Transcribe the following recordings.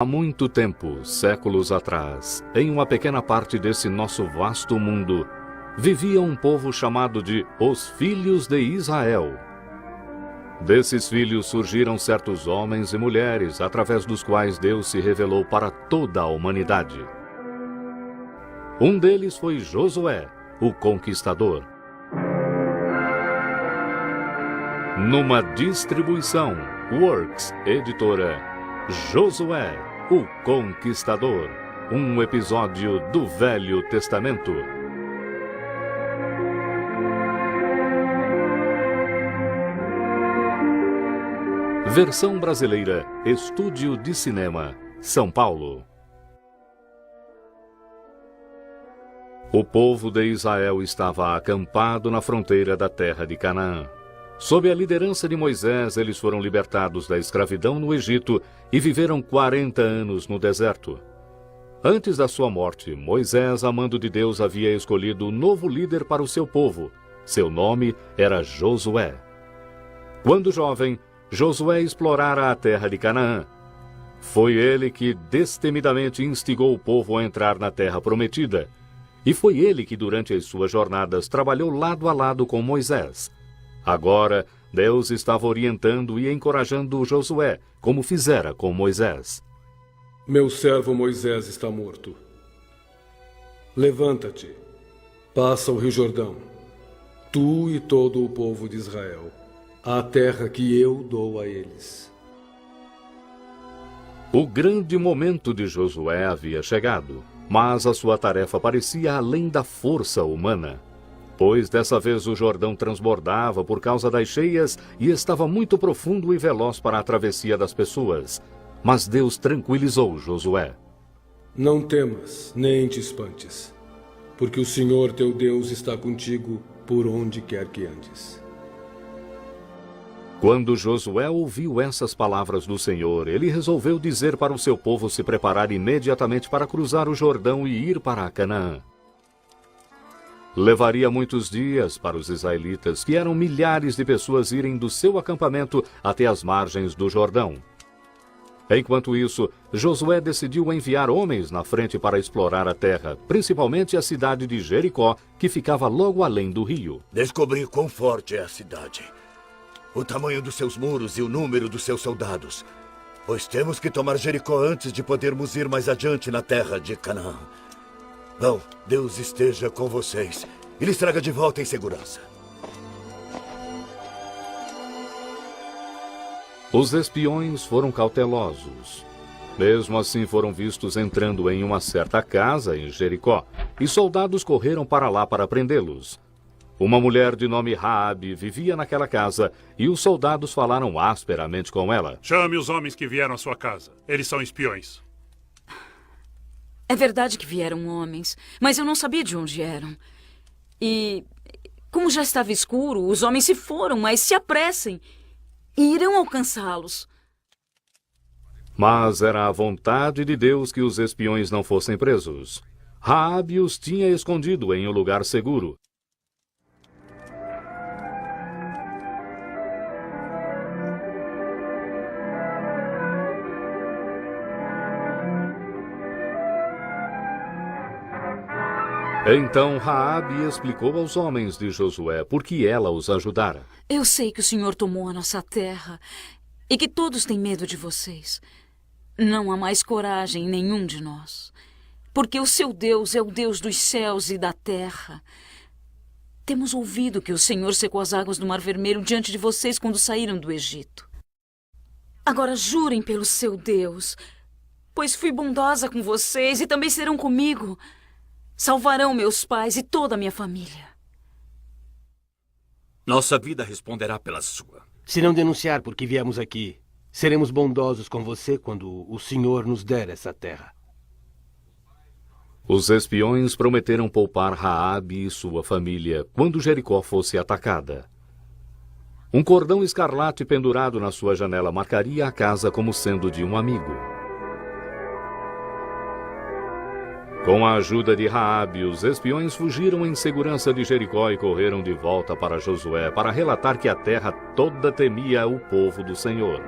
Há muito tempo, séculos atrás, em uma pequena parte desse nosso vasto mundo, vivia um povo chamado de os Filhos de Israel. Desses filhos surgiram certos homens e mulheres, através dos quais Deus se revelou para toda a humanidade. Um deles foi Josué, o conquistador. Numa distribuição, Works Editora, Josué, o Conquistador, um episódio do Velho Testamento. Versão brasileira, Estúdio de Cinema, São Paulo. O povo de Israel estava acampado na fronteira da terra de Canaã. Sob a liderança de Moisés, eles foram libertados da escravidão no Egito e viveram 40 anos no deserto. Antes da sua morte, Moisés, a mando de Deus, havia escolhido um novo líder para o seu povo. Seu nome era Josué. Quando jovem, Josué explorara a terra de Canaã. Foi ele que destemidamente instigou o povo a entrar na terra prometida. E foi ele que, durante as suas jornadas, trabalhou lado a lado com Moisés. Agora, Deus estava orientando e encorajando Josué, como fizera com Moisés. Meu servo Moisés está morto. Levanta-te, passa o Rio Jordão, tu e todo o povo de Israel, à terra que eu dou a eles. O grande momento de Josué havia chegado, mas a sua tarefa parecia além da força humana. Pois dessa vez o Jordão transbordava por causa das cheias e estava muito profundo e veloz para a travessia das pessoas. Mas Deus tranquilizou Josué. Não temas, nem te espantes, porque o Senhor teu Deus está contigo por onde quer que andes. Quando Josué ouviu essas palavras do Senhor, ele resolveu dizer para o seu povo se preparar imediatamente para cruzar o Jordão e ir para Canaã. Levaria muitos dias para os israelitas, que eram milhares de pessoas, irem do seu acampamento até as margens do Jordão. Enquanto isso, Josué decidiu enviar homens na frente para explorar a terra, principalmente a cidade de Jericó, que ficava logo além do rio. Descobri quão forte é a cidade, o tamanho dos seus muros e o número dos seus soldados, pois temos que tomar Jericó antes de podermos ir mais adiante na terra de Canaã. Não, Deus esteja com vocês e lhes traga de volta em segurança. Os espiões foram cautelosos. Mesmo assim, foram vistos entrando em uma certa casa em Jericó, e soldados correram para lá para prendê-los. Uma mulher de nome Raabe vivia naquela casa, e os soldados falaram asperamente com ela. Chame os homens que vieram à sua casa. Eles são espiões. É verdade que vieram homens, mas eu não sabia de onde eram. E, como já estava escuro, os homens se foram, mas se apressem e irão alcançá-los. Mas era a vontade de Deus que os espiões não fossem presos. Raabe os tinha escondido em um lugar seguro. Então Raabe explicou aos homens de Josué por que ela os ajudara. Eu sei que o Senhor tomou a nossa terra e que todos têm medo de vocês. Não há mais coragem em nenhum de nós, porque o seu Deus é o Deus dos céus e da terra. Temos ouvido que o Senhor secou as águas do Mar Vermelho diante de vocês quando saíram do Egito. Agora jurem pelo seu Deus, pois fui bondosa com vocês e também serão comigo. Salvarão meus pais e toda a minha família. Nossa vida responderá pela sua. Se não denunciar porque viemos aqui, seremos bondosos com você quando o Senhor nos der essa terra. Os espiões prometeram poupar Raabe e sua família quando Jericó fosse atacada. Um cordão escarlate pendurado na sua janela marcaria a casa como sendo de um amigo. Com a ajuda de Raabe, os espiões fugiram em segurança de Jericó e correram de volta para Josué para relatar que a terra toda temia o povo do Senhor.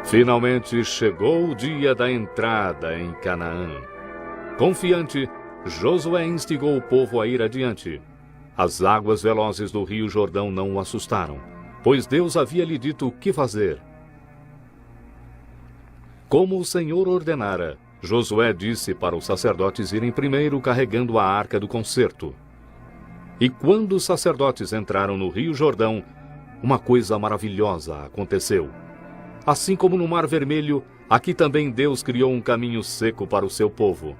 Finalmente chegou o dia da entrada em Canaã. Confiante, Josué instigou o povo a ir adiante. As águas velozes do rio Jordão não o assustaram, pois Deus havia lhe dito o que fazer. Como o Senhor ordenara, Josué disse para os sacerdotes irem primeiro carregando a arca do concerto. E quando os sacerdotes entraram no rio Jordão, uma coisa maravilhosa aconteceu. Assim como no Mar Vermelho, aqui também Deus criou um caminho seco para o seu povo.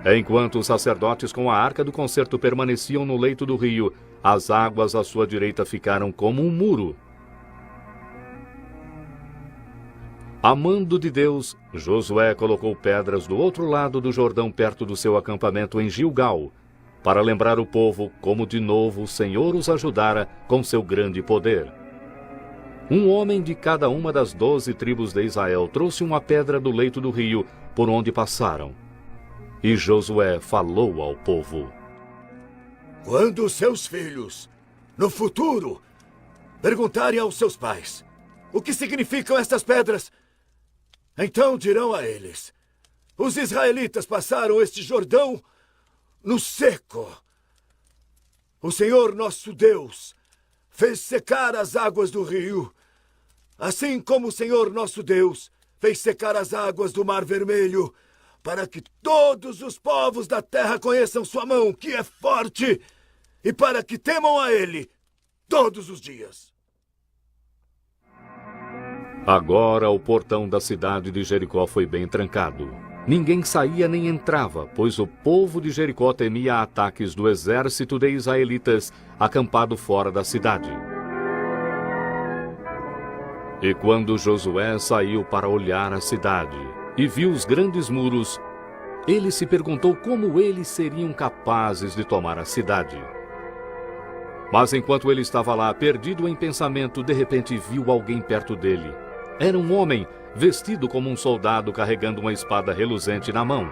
Enquanto os sacerdotes com a arca do concerto permaneciam no leito do rio, as águas à sua direita ficaram como um muro. A mando de Deus, Josué colocou pedras do outro lado do Jordão perto do seu acampamento em Gilgal, para lembrar o povo como de novo o Senhor os ajudara com seu grande poder. Um homem de cada uma das 12 tribos de Israel trouxe uma pedra do leito do rio por onde passaram. E Josué falou ao povo: Quando os seus filhos, no futuro, perguntarem aos seus pais o que significam estas pedras, então dirão a eles: os israelitas passaram este Jordão no seco. O Senhor nosso Deus fez secar as águas do rio, assim como o Senhor nosso Deus fez secar as águas do Mar Vermelho, para que todos os povos da terra conheçam sua mão, que é forte, e para que temam a Ele todos os dias. Agora o portão da cidade de Jericó foi bem trancado. Ninguém saía nem entrava, pois o povo de Jericó temia ataques do exército de israelitas acampado fora da cidade. E quando Josué saiu para olhar a cidade e viu os grandes muros, ele se perguntou como eles seriam capazes de tomar a cidade. Mas enquanto ele estava lá, perdido em pensamento, de repente viu alguém perto dele. Era um homem, vestido como um soldado, carregando uma espada reluzente na mão.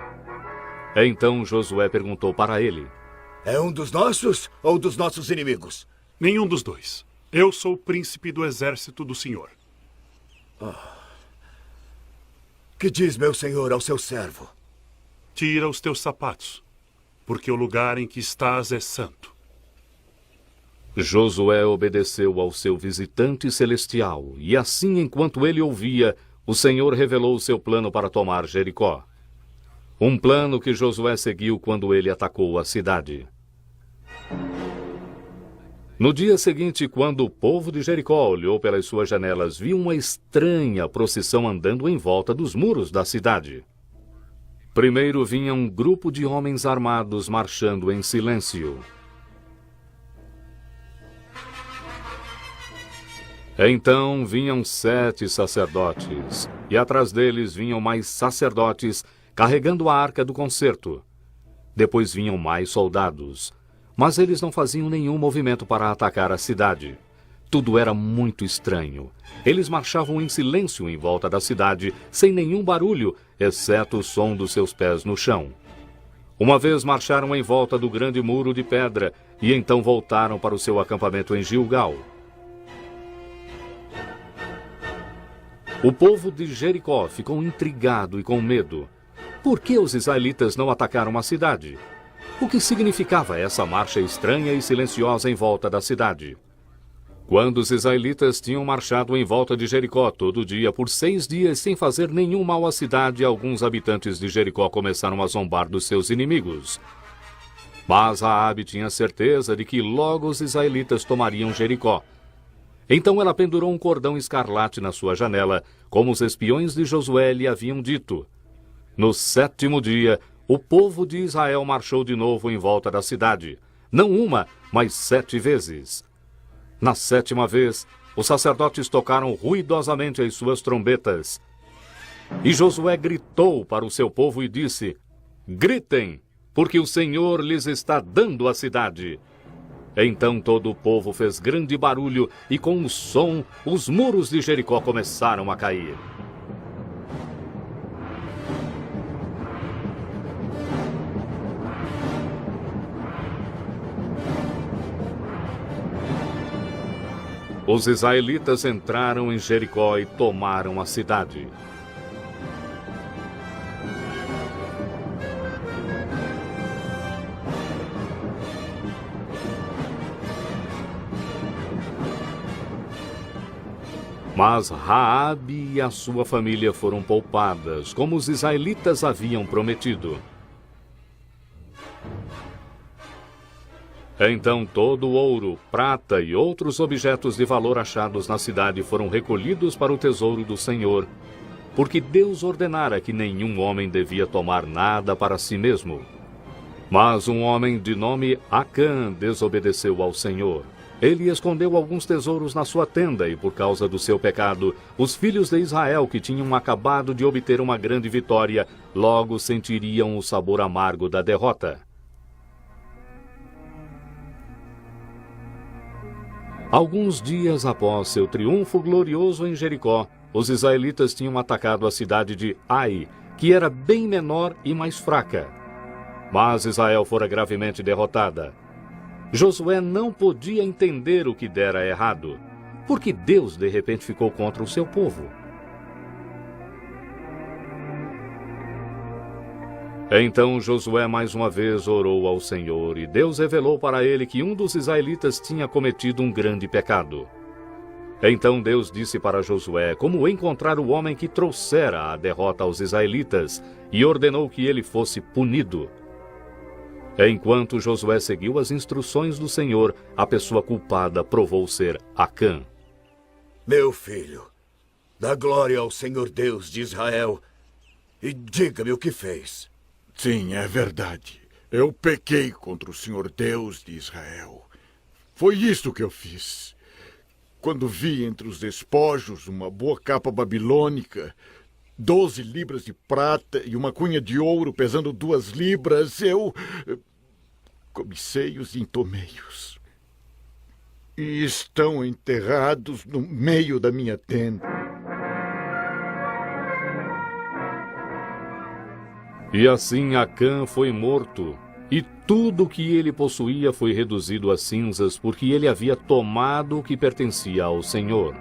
Então Josué perguntou para ele: É um dos nossos ou dos nossos inimigos? Nenhum dos dois. Eu sou o príncipe do exército do Senhor. Que diz meu senhor ao seu servo? Tira os teus sapatos, porque o lugar em que estás é santo. Josué obedeceu ao seu visitante celestial, e assim, enquanto ele ouvia, o Senhor revelou o seu plano para tomar Jericó. Um plano que Josué seguiu quando ele atacou a cidade. No dia seguinte, quando o povo de Jericó olhou pelas suas janelas, viu uma estranha procissão andando em volta dos muros da cidade. Primeiro vinha um grupo de homens armados marchando em silêncio. Então vinham 7 sacerdotes, e atrás deles vinham mais sacerdotes carregando a arca do concerto. Depois vinham mais soldados, mas eles não faziam nenhum movimento para atacar a cidade. Tudo era muito estranho. Eles marchavam em silêncio em volta da cidade, sem nenhum barulho, exceto o som dos seus pés no chão. Uma vez marcharam em volta do grande muro de pedra, e então voltaram para o seu acampamento em Gilgal. O povo de Jericó ficou intrigado e com medo. Por que os israelitas não atacaram a cidade? O que significava essa marcha estranha e silenciosa em volta da cidade? Quando os israelitas tinham marchado em volta de Jericó todo dia por 6 dias sem fazer nenhum mal à cidade, alguns habitantes de Jericó começaram a zombar dos seus inimigos. Mas Raabe tinha certeza de que logo os israelitas tomariam Jericó. Então ela pendurou um cordão escarlate na sua janela, como os espiões de Josué lhe haviam dito. No 7º dia, o povo de Israel marchou de novo em volta da cidade, não uma, mas 7 vezes. Na 7ª vez, os sacerdotes tocaram ruidosamente as suas trombetas. E Josué gritou para o seu povo e disse: Gritem, porque o Senhor lhes está dando a cidade. Então todo o povo fez grande barulho e com o som, os muros de Jericó começaram a cair. Os israelitas entraram em Jericó e tomaram a cidade. Mas Raabe e a sua família foram poupadas, como os israelitas haviam prometido. Então todo o ouro, prata e outros objetos de valor achados na cidade foram recolhidos para o tesouro do Senhor, porque Deus ordenara que nenhum homem devia tomar nada para si mesmo. Mas um homem de nome Acã desobedeceu ao Senhor. Ele escondeu alguns tesouros na sua tenda e, por causa do seu pecado, os filhos de Israel, que tinham acabado de obter uma grande vitória, logo sentiriam o sabor amargo da derrota. Alguns dias após seu triunfo glorioso em Jericó, os israelitas tinham atacado a cidade de Ai, que era bem menor e mais fraca. Mas Israel fora gravemente derrotada. Josué não podia entender o que dera errado, porque Deus de repente ficou contra o seu povo. Então Josué mais uma vez orou ao Senhor, e Deus revelou para ele que um dos israelitas tinha cometido um grande pecado. Então Deus disse para Josué como encontrar o homem que trouxera a derrota aos israelitas, e ordenou que ele fosse punido. Enquanto Josué seguiu as instruções do Senhor, a pessoa culpada provou ser Acã. Meu filho, dá glória ao Senhor Deus de Israel e diga-me o que fez. Sim, é verdade. Eu pequei contra o Senhor Deus de Israel. Foi isto que eu fiz. Quando vi entre os despojos uma boa capa babilônica, 12 libras de prata e uma cunha de ouro pesando 2 libras, eu cobicei-os e entomei-os. E estão enterrados no meio da minha tenda. E assim Acã foi morto, e tudo o que ele possuía foi reduzido a cinzas, porque ele havia tomado o que pertencia ao Senhor.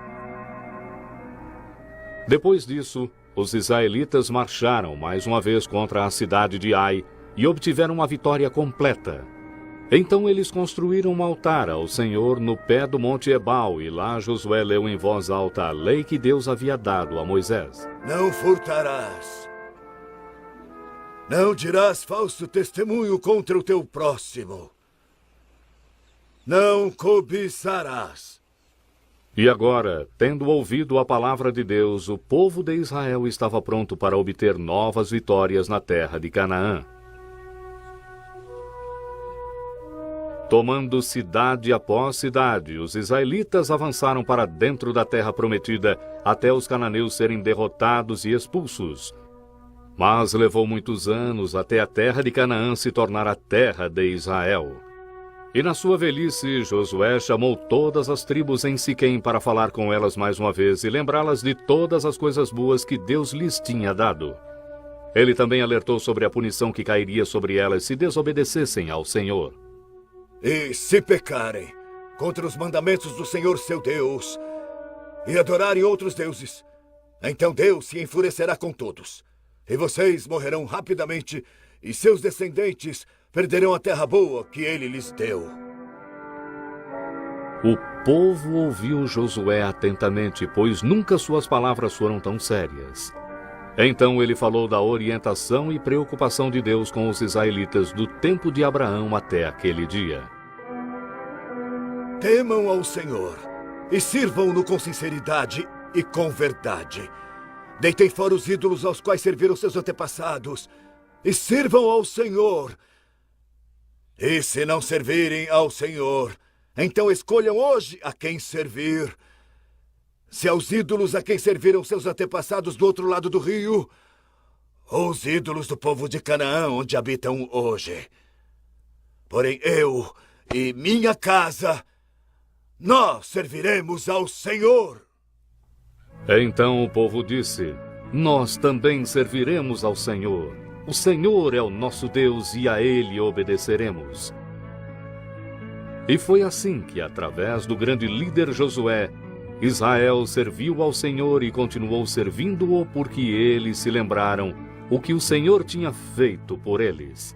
Depois disso, os israelitas marcharam mais uma vez contra a cidade de Ai e obtiveram uma vitória completa. Então eles construíram um altar ao Senhor no pé do monte Ebal, e lá Josué leu em voz alta a lei que Deus havia dado a Moisés. Não furtarás. Não dirás falso testemunho contra o teu próximo. Não cobiçarás. E agora, tendo ouvido a palavra de Deus, o povo de Israel estava pronto para obter novas vitórias na terra de Canaã. Tomando cidade após cidade, os israelitas avançaram para dentro da terra prometida, até os cananeus serem derrotados e expulsos. Mas levou muitos anos até a terra de Canaã se tornar a terra de Israel. E na sua velhice, Josué chamou todas as tribos em Siquém para falar com elas mais uma vez e lembrá-las de todas as coisas boas que Deus lhes tinha dado. Ele também alertou sobre a punição que cairia sobre elas se desobedecessem ao Senhor. E se pecarem contra os mandamentos do Senhor seu Deus e adorarem outros deuses, então Deus se enfurecerá com todos. E vocês morrerão rapidamente, e seus descendentes perderão a terra boa que ele lhes deu. O povo ouviu Josué atentamente, pois nunca suas palavras foram tão sérias. Então ele falou da orientação e preocupação de Deus com os israelitas do tempo de Abraão até aquele dia. Temam ao Senhor e sirvam-no com sinceridade e com verdade. Deitem fora os ídolos aos quais serviram seus antepassados e sirvam ao Senhor. E se não servirem ao Senhor, então escolham hoje a quem servir. Se aos ídolos a quem serviram seus antepassados do outro lado do rio, ou os ídolos do povo de Canaã, onde habitam hoje. Porém eu e minha casa, nós serviremos ao Senhor. Então o povo disse: Nós também serviremos ao Senhor. O Senhor é o nosso Deus e a Ele obedeceremos. E foi assim que, através do grande líder Josué, Israel serviu ao Senhor e continuou servindo-o porque eles se lembraram o que o Senhor tinha feito por eles.